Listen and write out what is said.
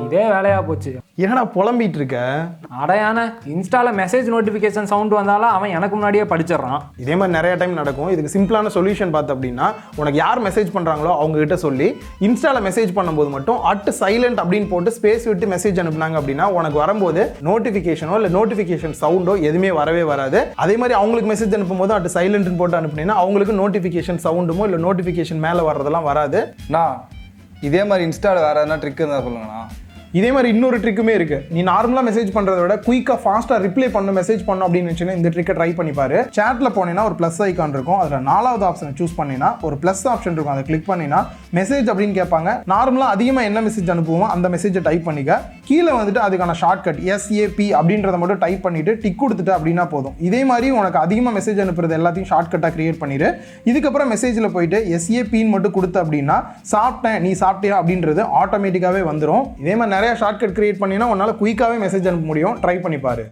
இதே வேலையா போச்சு. என்னடா புலம்பிட்டு இருக்க? அடையான இன்ஸ்டால மெசேஜ் நோட்டிஃபிகேஷன் சவுண்ட் வந்தாலும் அவன் எனக்கு முன்னாடியே படிச்சிடறான். இதே மாதிரி நிறைய டைம் நடக்கும். இதுக்கு சிம்பிளான சொல்யூஷன் பார்த்து அப்படின்னா, உனக்கு யார் மெசேஜ் பண்ணுறாங்களோ அவங்க கிட்ட சொல்லி இன்ஸ்டால மெசேஜ் பண்ணும்போது மட்டும் @silent அப்படின்னு போட்டு ஸ்பேஸ் விட்டு மெசேஜ் அனுப்புனாங்க அப்படின்னா உனக்கு வரும்போது நோட்டிஃபிகேஷனோ இல்லை நோட்டிஃபிகேஷன் சவுண்டோ எதுவுமே வரவே வராது. அதே மாதிரி அவங்களுக்கு மெசேஜ் அனுப்பும்போது @silent போட்டு அனுப்புனீங்கன்னா அவங்களுக்கு நோட்டிஃபிகேஷன் சவுண்டுமோ இல்லை நோட்டிஃபிகேஷன் மேலே வர்றதெல்லாம் வராது. இதே மாதிரி இன்ஸ்டால வேற எதனா ட்ரிக் இருந்தா சொல்லுங்கண்ணா. இதே மாதிரி இன்னொரு ட்ரிக்குமே இருக்கு. நீ நார்மலா மெசேஜ் பண்றதை விட குயிக்கா ஃபாஸ்டா ரிப்ளை பண்ண மெசேஜ் பண்ணணும் அப்படின்னு நினைச்சீங்கன்னா இந்த ட்ரிக்கை ட்ரை பண்ணி பாரு. சாட்ல போனீங்கன்னா ஒரு பிளஸ் ஐகான் இருக்கும். அதுல 4வது ஆப்ஷனை சூஸ் பண்ணினா ஒரு பிளஸ் ஆப்ஷன் இருக்கும். அதை கிளிக் பண்ணினா மெசேஜ் அப்படின்னு கேட்பாங்க. நார்மலா அதிகமா என்ன மெசேஜ் அனுப்புவோமோ அந்த மெசேஜை டைப் பண்ணிக்க. கீழே வந்துட்டு அதுக்கான ஷார்ட்கட் SAP அப்படின்றத மட்டும் டைப் பண்ணிட்டு டிக் கொடுத்துட்டு அப்படின்னா போதும். இதே மாதிரி உனக்கு அதிகமா மெசேஜ் அனுப்புறது எல்லாத்தையும் ஷார்ட்கட்டா கிரியேட் பண்ணிடு. இதுக்கப்புறம் மெசேஜ்ல போயிட்டு SAPன்னு மட்டும் கொடுத்து அப்படின்னா சாப்பிட்டேன் நீ சாப்பிட்டியா அப்படின்றது ஆட்டோமேட்டிக்காவே வந்துடும். இதே மாதிரி நிறைய ஷார்ட்கட் கிரியேட் பண்ணினா உன்னால குயிக்காவே மெசேஜ் அனுப்ப முடியும். ட்ரை பண்ணி பாரு.